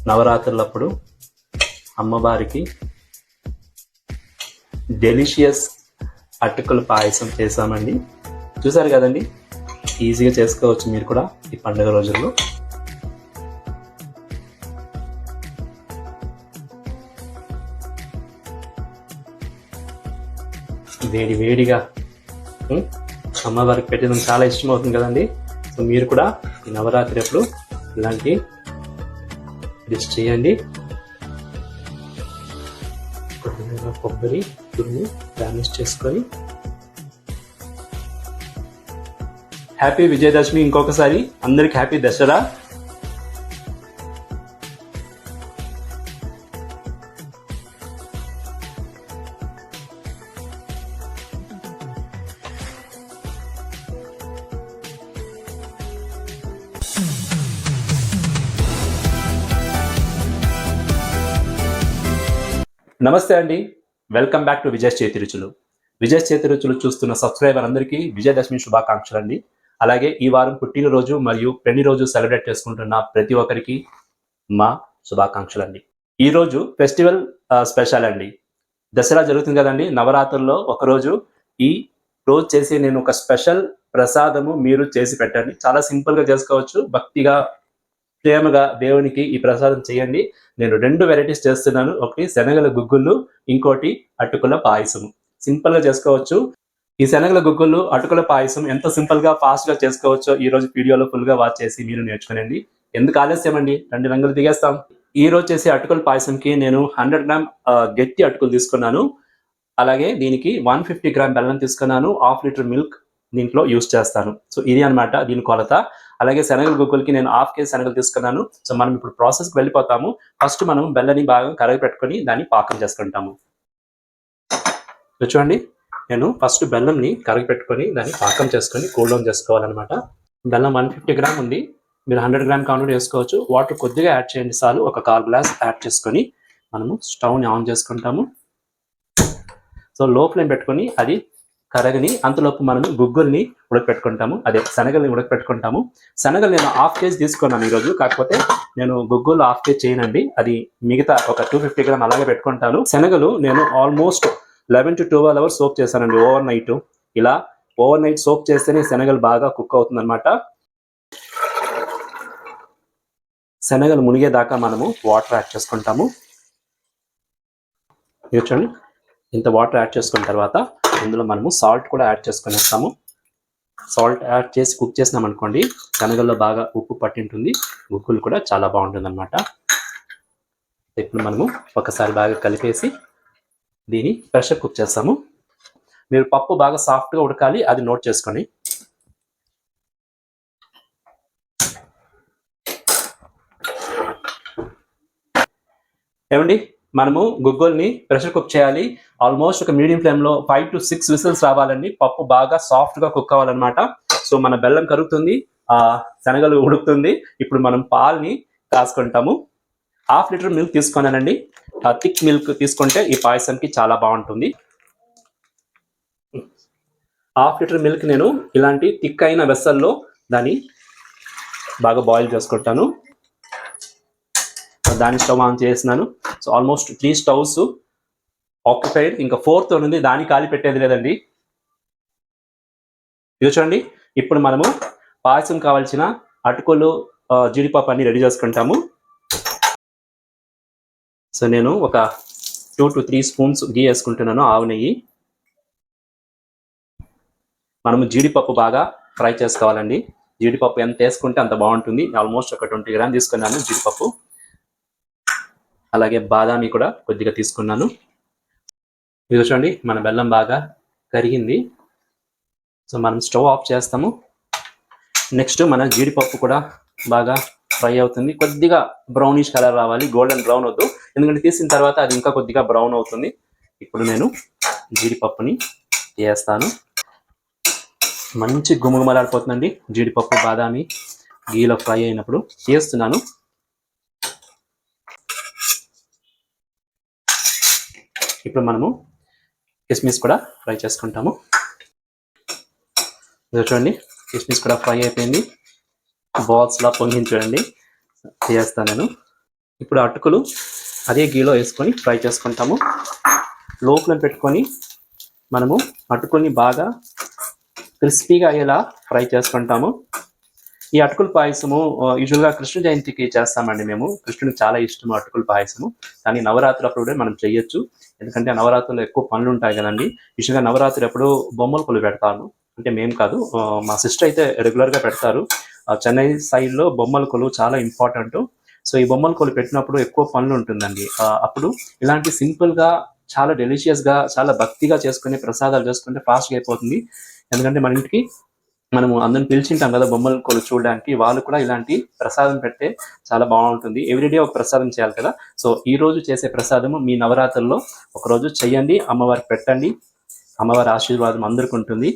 నవరాత్రులప్పుడు అమ్మవారికి డెలిషియస్ అటుకుల పాయసం చేసామండి. చూసారు కదండి, ఈజీగా చేసుకోవచ్చు మీరు కూడా ఈ పండుగ రోజుల్లో. వేడి వేడిగా అమ్మవారికి పెట్టడం చాలా ఇష్టం అవుతుంది కదండి. సో మీరు కూడా ఈ నవరాత్రి అప్పుడు ఇలాంటి డిష్ చేయండి. కొబ్బరి తురుము గార్నిష్ చేసుకొని. హ్యాపీ విజయదశమి ఇంకొకసారి అందరికి. హ్యాపీ దసరా. నమస్తే అండి, వెల్కమ్ బ్యాక్ టు విజయ్ చేతి రుచులు. విజయ్ చేతి రుచులు చూస్తున్న సబ్స్క్రైబర్ అందరికీ విజయదశమి శుభాకాంక్షలు అండి. అలాగే ఈ వారం పుట్టినరోజు మరియు పెళ్లి రోజు సెలబ్రేట్ చేసుకుంటున్న ప్రతి ఒక్కరికి మా శుభాకాంక్షలు అండి. ఈరోజు ఫెస్టివల్ స్పెషల్ అండి. దసరా జరుగుతుంది కదండి, నవరాత్రుల్లో ఒకరోజు ఈ రోజు చేసి నేను ఒక స్పెషల్ ప్రసాదము మీరు చేసి పెట్టండి. చాలా సింపుల్గా చేసుకోవచ్చు. భక్తిగా ప్రేమగా దేవునికి ఈ ప్రసాదం చేయండి. నేను 2 వెరైటీస్ చేస్తున్నాను. ఒకటి శనగల గుగ్గుళ్ళు, ఇంకోటి అటుకుల పాయసం. సింపుల్గా చేసుకోవచ్చు. ఈ శనగల గుగ్గుళ్ళు, అటుకుల పాయసం ఎంత సింపుల్గా ఫాస్ట్గా చేసుకోవచ్చో ఈ రోజు వీడియోలో ఫుల్గా వాచ్ చేసి మీరు నేర్చుకునండి. ఎందుకు ఆలస్యం అండి, 2 రంగులు దిగేస్తాం. ఈ రోజు చేసే అటుకుల పాయసంకి నేను 100 గ్రామ్ గట్టి అటుకులు తీసుకున్నాను. అలాగే దీనికి 150 గ్రామ్ బెల్లం తీసుకున్నాను. 1/2 లీటర్ మిల్క్ దీంట్లో యూస్ చేస్తాను. సో ఇది అనమాట దీని కొలత. అలాగే శనగల గుగ్గులకి నేను 1/2 కేజీ శనగలు తీసుకున్నాను. సో మనం ఇప్పుడు ప్రాసెస్కి వెళ్ళిపోతాము. ఫస్ట్ మనం బెల్లని బాగా కరగపెట్టుకొని దాన్ని పాకం చేసుకుంటాము. చూడండి, నేను ఫస్ట్ బెల్లంని కరగపెట్టుకొని దాన్ని పాకం చేసుకొని కూల్ డౌన్ చేసుకోవాలన్నమాట. బెల్లం 150 గ్రామ్ ఉంది, మీరు 100 గ్రామ్ కావాలి చేసుకోవచ్చు. వాటర్ కొద్దిగా యాడ్ చేయండి చాలు. ఒక 1/4 గ్లాస్ యాడ్ చేసుకొని మనము స్టవ్ని ఆన్ చేసుకుంటాము. సో లో ఫ్లేమ్ పెట్టుకొని అది కరగని అంతలోపు మనం గుగ్గుల్ని ఉడకపెట్టుకుంటాము. అదే శనగల్ని ఉడకపెట్టుకుంటాము. శనగలు నేను 1/2 కేజీ తీసుకున్నాను ఈరోజు. కాకపోతే నేను గుగ్గులు 1/2 కేజీ చేయనండి, అది మిగతా ఒక 250 గ్రామ్ అలాగే పెట్టుకుంటాను. శనగలు నేను ఆల్మోస్ట్ 11 to 12 అవర్స్ సోక్ చేశానండి, ఓవర్ నైట్. ఇలా ఓవర్ నైట్ సోక్ చేస్తేనే శనగలు బాగా కుక్ అవుతుంది అనమాట. శనగలు మునిగేదాకా మనము వాటర్ యాడ్ చేసుకుంటాము. చూడండి, ఇంత వాటర్ యాడ్ చేసుకున్న తర్వాత ఇందులో మనము సాల్ట్ కూడా యాడ్ చేసుకునేస్తాము. సాల్ట్ యాడ్ చేసి కుక్ చేసినాం అనుకోండి, శనగల్లో బాగా ఉప్పు పట్టింటుంది, గుగ్గులు కూడా చాలా బాగుంటుంది అనమాట. ఇప్పుడు మనము ఒకసారి బాగా కలిపేసి దీన్ని ప్రెషర్ కుక్ చేస్తాము. మీరు పప్పు బాగా సాఫ్ట్గా ఉడకాలి, అది నోట్ చేసుకొని. ఏమండి, మనము గుగ్గుల్ని ప్రెషర్ కుక్ చేయాలి. ఆల్మోస్ట్ ఒక మీడియం ఫ్లేమ్లో 5 to 6 విసిల్స్ రావాలండి. పప్పు బాగా సాఫ్ట్గా కుక్ అవ్వాలన్నమాట. సో మన బెల్లం కరుగుతుంది, శనగలు ఉడుకుతుంది. ఇప్పుడు మనం పాల్ని కాసుకుంటాము. 1/2 లీటర్ మిల్క్ తీసుకున్నానండి. థిక్ మిల్క్ తీసుకుంటే ఈ పాయసానికి చాలా బాగుంటుంది. 1/2 లీటర్ మిల్క్ నేను ఇలాంటి థిక్ అయిన వెస్సల్లో దాన్ని బాగా బాయిల్ చేసుకుంటాను. దాన్ని స్టవ్ ఆన్ చేసినాను. సో ఆల్మోస్ట్ 3 స్టవ్స్ ఆక్యుపైడ్, ఇంకా 4th ఉంది, దాన్ని ఖాళీ పెట్టేది లేదండి. ఇది చూడండి, ఇప్పుడు మనము పాయసం కావాల్సిన అటుకులు, జీడిపప్పు అన్ని రెడీ చేసుకుంటాము. సో నేను ఒక 2 to 3 స్పూన్స్ గీ వేసుకుంటున్నాను, ఆవు నెయ్యి. మనము జీడిపప్పు బాగా ఫ్రై చేసుకోవాలండి. జీడిపప్పు ఎంత వేసుకుంటే అంత బాగుంటుంది. ఆల్మోస్ట్ ఒక 20 గ్రామ్ తీసుకున్నాను జీడిపప్పు. అలాగే బాదామి కూడా కొద్దిగా తీసుకున్నాను. ఇది చూడండి, మన బెల్లం బాగా కరిగింది. సో మనం స్టవ్ ఆఫ్ చేస్తాము. నెక్స్ట్ మన జీడిపప్పు కూడా బాగా ఫ్రై అవుతుంది. కొద్దిగా బ్రౌనిష్ కలర్ రావాలి, గోల్డెన్ బ్రౌన్ వద్దు, ఎందుకంటే తీసిన తర్వాత అది ఇంకా కొద్దిగా బ్రౌన్ అవుతుంది. ఇప్పుడు నేను జీడిపప్పుని వేస్తాను. మంచి గుమగుమలాడిపోతుందండి జీడిపప్పు, బాదామి గీలో ఫ్రై అయినప్పుడు వేస్తున్నాను. ఇప్పుడు మనము కిస్మిస్ కూడా ఫ్రై చేసుకుంటాము. చూడండి, కిస్మిస్ కూడా ఫ్రై అయిపోయింది. బాల్స్లా పొంగించండి చేస్తాను నేను. ఇప్పుడు అటుకులు అదే గీలో వేసుకొని ఫ్రై చేసుకుంటాము. లోపల పెట్టుకొని మనము అటుకుల్ని బాగా క్రిస్పీగా అయ్యేలా ఫ్రై చేసుకుంటాము. ఈ అటుకుల పాయసము యూజువల్గా కృష్ణ జయంతికి చేస్తామండి మేము. కృష్ణుడికి చాలా ఇష్టం అటుకుల పాయసము. కానీ నవరాత్రి అప్పుడు మనం చేయొచ్చు, ఎందుకంటే నవరాత్రులు ఎక్కువ పనులు ఉంటాయి కదండి. యూజువల్గా నవరాత్రి ఎప్పుడు బొమ్మల కొలు పెడతాను, అంటే మేము కాదు, మా సిస్టర్ అయితే రెగ్యులర్గా పెడతారు. చెన్నై సైడ్లో బొమ్మల కొలు చాలా ఇంపార్టెంట్. సో ఈ బొమ్మల కొలు పెట్టినప్పుడు ఎక్కువ పనులు ఉంటుందండి. అప్పుడు ఇలాంటి సింపుల్గా చాలా డెలిషియస్గా చాలా భక్తిగా చేసుకునే ప్రసాదాలు చేసుకుంటే ఫాస్ట్గా అయిపోతుంది. ఎందుకంటే మన ఇంటికి మనము అందరిని పిలిచింటాం కదా బొమ్మల కొలు చూడడానికి, వాళ్ళు కూడా ఇలాంటి ప్రసాదం పెడితే చాలా బాగుంటుంది. ఎవ్రీడే ఒక ప్రసాదం చేయాలి కదా. సో ఈ రోజు చేసే ప్రసాదము మీ నవరాత్రుల్లో ఒకరోజు చెయ్యండి, అమ్మవారికి పెట్టండి. అమ్మవారి ఆశీర్వాదం అందరికీ ఉంటుంది.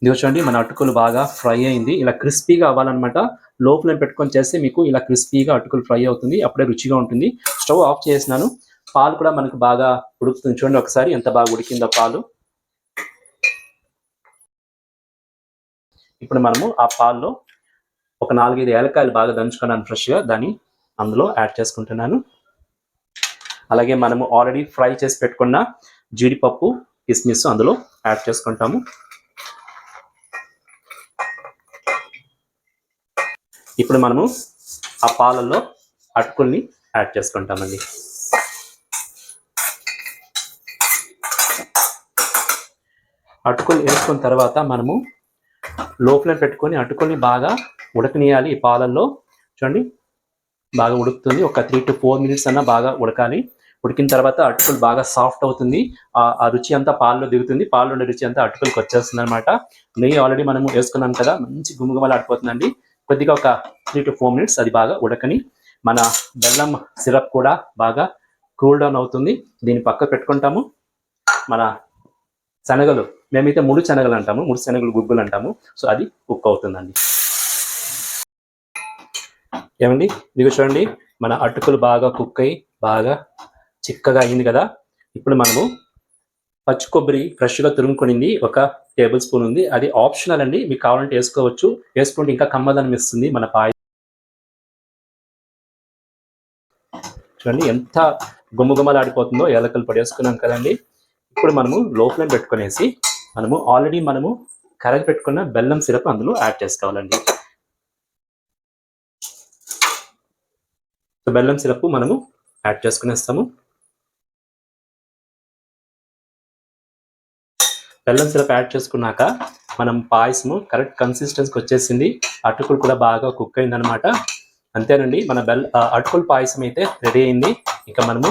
ఇది చూడండి, మన అటుకులు బాగా ఫ్రై అయింది. ఇలా క్రిస్పీగా అవ్వాలన్నమాట. లోపల పెట్టుకొని చేస్తే మీకు ఇలా క్రిస్పీగా అటుకులు ఫ్రై అవుతుంది, అప్పుడే రుచిగా ఉంటుంది. స్టవ్ ఆఫ్ చేసినాను. పాలు కూడా మనకు బాగా ఉడుకుతుంది. చూడండి ఒకసారి ఎంత బాగా ఉడికిందో పాలు. ఇప్పుడు మనము ఆ పాల్లో ఒక 4-5 ఏలకాయలు బాగా దంచుకున్నాను ఫ్రెష్గా, దాన్ని అందులో యాడ్ చేసుకుంటున్నాను. అలాగే మనము ఆల్రెడీ ఫ్రై చేసి పెట్టుకున్న జీడిపప్పు, కిస్మిస్ అందులో యాడ్ చేసుకుంటాము. ఇప్పుడు మనము ఆ పాలల్లో అటుకుల్ని యాడ్ చేసుకుంటామండి. అటుకులు వేసుకున్న తర్వాత మనము లోపల పెట్టుకొని అటుకుల్ని బాగా ఉడకనియాలి ఈ పాలల్లో. చూడండి బాగా ఉడుకుతుంది. ఒక 3 to 4 minutes అన్నా బాగా ఉడకాలి. ఉడికిన తర్వాత అటుకులు బాగా సాఫ్ట్ అవుతుంది. ఆ రుచి అంతా పాలలో దిగుతుంది. పాలలో ఉండే రుచి అంతా అటుకులకు వచ్చేస్తుంది అనమాట. నెయ్యి ఆల్రెడీ మనము వేసుకున్నాం కదా, మంచి గుమగుమలు ఆడిపోతుందండి. కొద్దిగా ఒక 3 to 4 minutes అది బాగా ఉడకని మన బెల్లం సిరప్ కూడా బాగా కూల్ డౌన్ అవుతుంది. దీన్ని పక్క పెట్టుకుంటాము. మన శనగలు, మేమైతే ముడి శనగలు అంటాము, ముడి శనగలు గుగ్గులు అంటాము. సో అది కుక్ అవుతుందండి. ఏమండి ఇది చూడండి, మన అటుకులు బాగా కుక్ అయ్యి బాగా చిక్కగా అయింది కదా. ఇప్పుడు మనము పచ్చి కొబ్బరి ఫ్రెష్గా తురుముకొనింది 1 టేబుల్ స్పూన్ ఉంది. అది ఆప్షనల్ అండి, మీకు కావాలంటే వేసుకోవచ్చు. వేసుకుంటే ఇంకా కమ్మదనం ఇస్తుంది మన పాయసం. చూడండి ఎంత గుమ్మగుమ్మలాడిపోతుందో. ఏలకలు పొడి వేసుకున్నాం కదండి. ఇప్పుడు మనము లోపల పెట్టుకునేసి మనము ఆల్రెడీ కరగి పెట్టుకున్న బెల్లం సిరప్ అందులో యాడ్ చేసుకోవాలండి. బెల్లం సిరప్ మనము యాడ్ చేసుకునేస్తాము. బెల్లం సిరప్ యాడ్ చేసుకున్నాక మనం పాయసము కరెక్ట్ కన్సిస్టెన్సీకి వచ్చేసింది. అటుకులు కూడా బాగా కుక్ అయిందనమాట. అంతేనండి, మన అటుకుల పాయసం అయితే రెడీ అయింది. ఇంకా మనము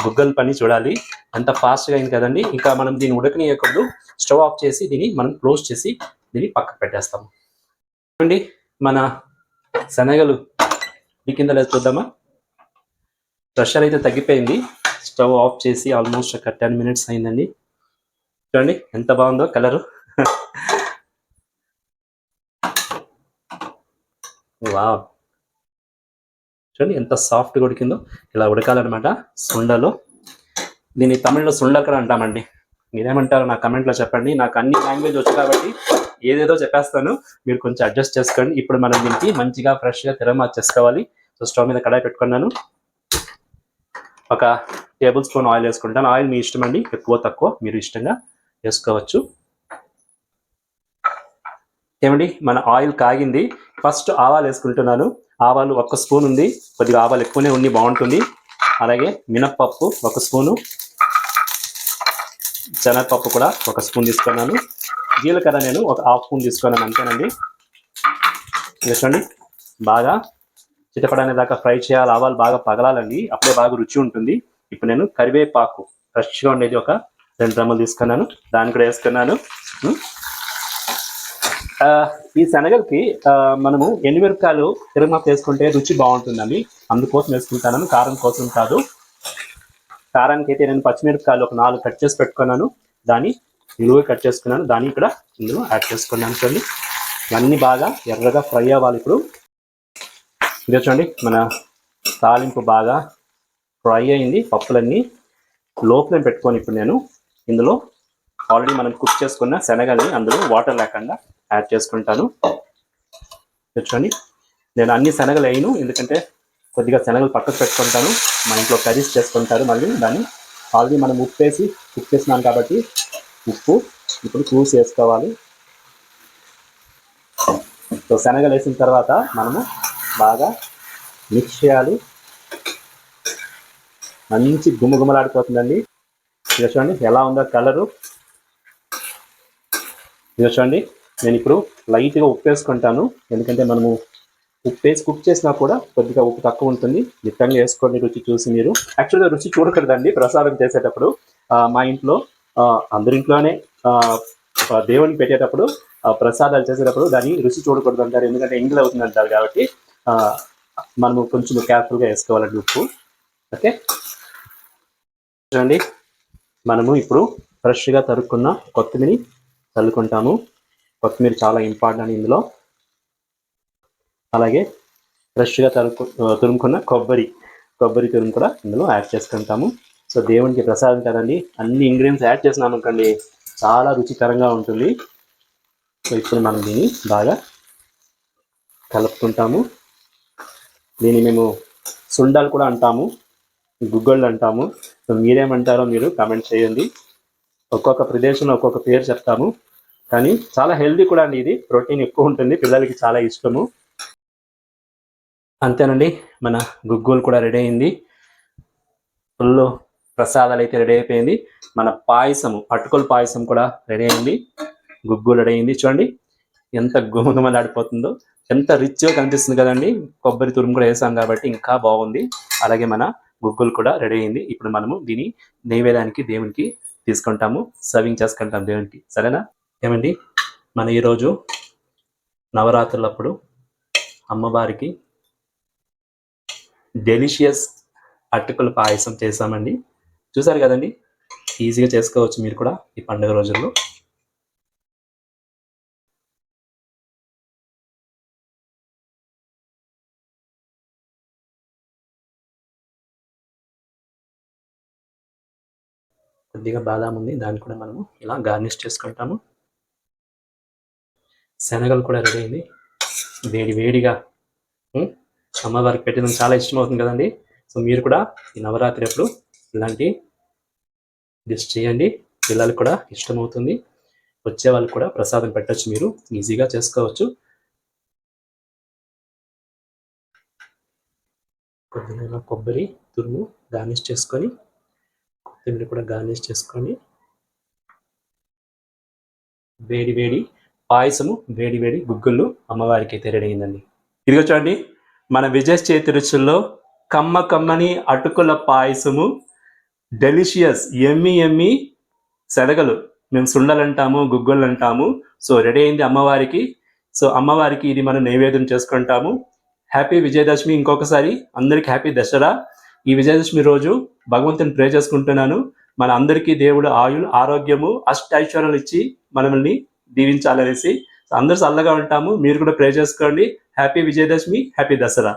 గుగ్గల పని చూడాలి. ఎంత ఫాస్ట్గా అయింది కదండి. ఇంకా మనం దీన్ని ఉడకనియకూడదు. స్టవ్ ఆఫ్ చేసి దీన్ని మనం క్లోజ్ చేసి దీన్ని పక్కకు పెట్టేస్తాము. చూడండి మన శనగలు కింద లేదు, చూద్దామా. ప్రెషర్ అయితే తగ్గిపోయింది. స్టవ్ ఆఫ్ చేసి ఆల్మోస్ట్ ఒక 10 minutes అయిందండి. చూడండి ఎంత బాగుందో కలరు. వావ్, చూడండి ఎంత సాఫ్ట్గా ఉడికిందో. ఇలా ఉడకాలన్నమాట సుండలో. దీన్ని తమిళ్లో సుండకర అంటామండి. మీరేమంటారో నా కమెంట్లో చెప్పండి. నాకు అన్ని లాంగ్వేజ్ వచ్చు కాబట్టి ఏదేదో చెప్పేస్తాను, మీరు కొంచెం అడ్జస్ట్ చేసుకోండి. ఇప్పుడు మనం దీనికి మంచిగా ఫ్రెష్గా తిరగమాత చేసుకోవాలి. సో స్టవ్ మీద కడాయి పెట్టుకున్నాను. 1 టేబుల్ స్పూన్ ఆయిల్ వేసుకుంటాను. ఆయిల్ మీ ఇష్టం అండి, ఎక్కువ తక్కువ మీరు ఇష్టంగా వేసుకోవచ్చు. ఏమండి మన ఆయిల్ కాగింది. ఫస్ట్ ఆవాలు వేసుకుంటున్నాను. ఆవాలు 1 స్పూన్ ఉంది, కొద్దిగా ఆవాలు ఎక్కువనే ఉండి బాగుంటుంది. అలాగే మినప్పప్పు 1 స్పూను, శనగపప్పు కూడా 1 స్పూన్ తీసుకున్నాను. జీలకర్ర నేను 1/2 స్పూన్ తీసుకున్నాను, అంతేనండి. చూడండి బాగా చిటపడనే దాకా ఫ్రై చేయాలి. ఆవాలు బాగా పగలాలండి, అప్పుడే బాగా రుచి ఉంటుంది. ఇప్పుడు నేను కరివేపాకు ఫ్రెష్గా ఉండేది 2 రెమ్మలు తీసుకున్నాను, దాన్ని కూడా వేసుకున్నాను. ఈ శనగలకి మనము ఎండుమిరపకాయలు తిరగమాత వేసుకుంటే రుచి బాగుంటుందండి, అందుకోసం వేసుకుంటాను, కారం కోసం కాదు. కారానికి అయితే నేను పచ్చిమిరపకాయలు 4 కట్ చేసి పెట్టుకున్నాను, దాన్ని నిలువ కట్ చేసుకున్నాను, దాన్ని ఇక్కడ ఇందులో యాడ్ చేసుకున్నాను. చూడండి ఇవన్నీ బాగా ఎర్రగా ఫ్రై అవ్వాలి. ఇప్పుడు ఇదే చూడండి మన తాలింపు బాగా ఫ్రై అయింది. పప్పులన్నీ లోపల పెట్టుకొని ఇప్పుడు నేను ఇందులో ఆల్రెడీ మనం కుక్ చేసుకున్న శనగల్ని అందులో వాటర్ లేకుండా యాడ్ చేసుకుంటాను. చూడండి నేను అన్ని శనగలు వేయను, ఎందుకంటే కొద్దిగా శనగలు పక్కకు పెట్టుకుంటాను. మా ఇంట్లో కర్రీస్ చేసుకుంటారు. మళ్ళీ దాన్ని ఆల్రెడీ మనం ఉప్పు వేసినాం కాబట్టి ఉప్పు ఇప్పుడు చూసి వేసుకోవాలి. సో శనగలు వేసిన తర్వాత మనము బాగా మిక్స్ చేయాలి. మంచి గుమగుమలాడిపోతుందండి. ఇది చూడండి ఎలా ఉందో కలరు. ఇది చూడండి, నేను ఇప్పుడు లైట్గా ఉప్పు వేసుకుంటాను. ఎందుకంటే మనము ఉప్పు వేసి కుక్ చేసినా కూడా కొద్దిగా ఉప్పు తక్కువ ఉంటుంది. మితంగా వేసుకోండి రుచి చూసి. మీరు యాక్చువల్గా రుచి చూడకూడదండి ప్రసాదం చేసేటప్పుడు. మా ఇంట్లో అందరింట్లోనే దేవునికి పెట్టేటప్పుడు ప్రసాదాలు చేసేటప్పుడు దాన్ని రుచి చూడకూడదు అంటారు. ఎందుకంటే ఎంగిల్ అవుతుంది అంటారు. కాబట్టి మనము కొంచెం కేర్ఫుల్గా వేసుకోవాలండి ఉప్పు. ఓకే చూడండి, మనము ఇప్పుడు ఫ్రెష్గా తరుక్కున్న కొత్తిమీర చల్లుకుంటాము. కొత్తిమీర చాలా ఇంపార్టెంట్ ఇందులో. అలాగే ఫ్రెష్గా తురుముకున్న కొబ్బరి తురుము కూడా ఇందులో యాడ్ చేసుకుంటాము. సో దేవునికి ప్రసాదం కదండి, అన్ని ఇంగ్రీడియంట్స్ యాడ్ చేసినాం అనుకోండి చాలా రుచికరంగా ఉంటుంది. సో ఇప్పుడు మనం దీన్ని బాగా కలుపుకుంటాము. దీన్ని మేము సుండాలు కూడా అంటాము, గుగ్గళ్ళు అంటాము. సో మీరేమంటారో మీరు కామెంట్ చేయండి. ఒక్కొక్క ప్రదేశంలో ఒక్కొక్క పేరు చెప్తాము, కానీ చాలా హెల్దీ కూడా అండి. ఇది ప్రోటీన్ ఎక్కువ ఉంటుంది, పిల్లలకి చాలా ఇష్టము. అంతేనండి, మన గుగ్గులు కూడా రెడీ అయింది. ఫుల్ ప్రసాదాలు అయితే రెడీ అయిపోయింది. మన పాయసము, అటుకుల పాయసం కూడా రెడీ అయింది. గుగ్గులు రెడీ అయింది. చూడండి ఎంత గుమగుమలాడిపోతుందో, ఎంత రిచ్గా కనిపిస్తుంది కదండి. కొబ్బరి తురుము కూడా వేసాం కాబట్టి ఇంకా బాగుంది. అలాగే మన గుగ్గులు కూడా రెడీ అయింది. ఇప్పుడు మనము దీన్ని నైవేద్యానికి దేవునికి తీసుకుంటాము, సర్వింగ్ చేసుకుంటాం దేవునికి. సరేనా? ఏమండి, మన ఈరోజు నవరాత్రులప్పుడు అమ్మవారికి డెలిషియస్ అటుకుల పాయసం చేసామండి. చూసారు కదండి, ఈజీగా చేసుకోవచ్చు మీరు కూడా ఈ పండుగ రోజుల్లో. కొద్దిగా బాదాం ఉంది, దాన్ని కూడా మనము ఇలా గార్నిష్ చేసుకుంటాము. శనగలు కూడా రెడీ అయింది. వేడి వేడిగా అమ్మవారికి పెట్టడం చాలా ఇష్టం అవుతుంది కదండి. సో మీరు కూడా ఈ నవరాత్రి అప్పుడు ఇలాంటి డిష్ చేయండి, పిల్లలకు కూడా ఇష్టమవుతుంది. వచ్చే వాళ్ళకి కూడా ప్రసాదం పెట్టచ్చు, మీరు ఈజీగా చేసుకోవచ్చు. కొద్దిగా కొబ్బరి తురుము గార్నిష్ చేసుకొని, కొత్తిమీర కూడా గార్నిష్ చేసుకొని, వేడి వేడి పాయసము, వేడి వేడి గుగ్గుళ్ళు అమ్మవారికి అయితే రెడీ అయిందండి. ఇదిగో చూడండి, మన విజయ్ చేతి రుచుల్లో కమ్మని అటుకుల పాయసము, డెలిషియస్ ఎమ్మి శనగలు, మేము సుండలు అంటాము, గుగ్గుళ్ళు అంటాము. సో రెడీ అయింది అమ్మవారికి. సో అమ్మవారికి ఇది మనం నైవేద్యం చేసుకుంటాము. హ్యాపీ విజయదశమి. ఇంకొకసారి అందరికి హ్యాపీ దసరా. ఈ విజయదశమి రోజు భగవంతుని ప్రే చేసుకుంటున్నాను. మన అందరికీ దేవుడు ఆరోగ్యము ఐశ్వర్యాలు ఇచ్చి మనల్ని దీవించాలనేసి. అందరూ చల్లగా ఉంటాము, మీరు కూడా ప్రే చేసుకోండి. Happy Vijayadashami, happy Dasara.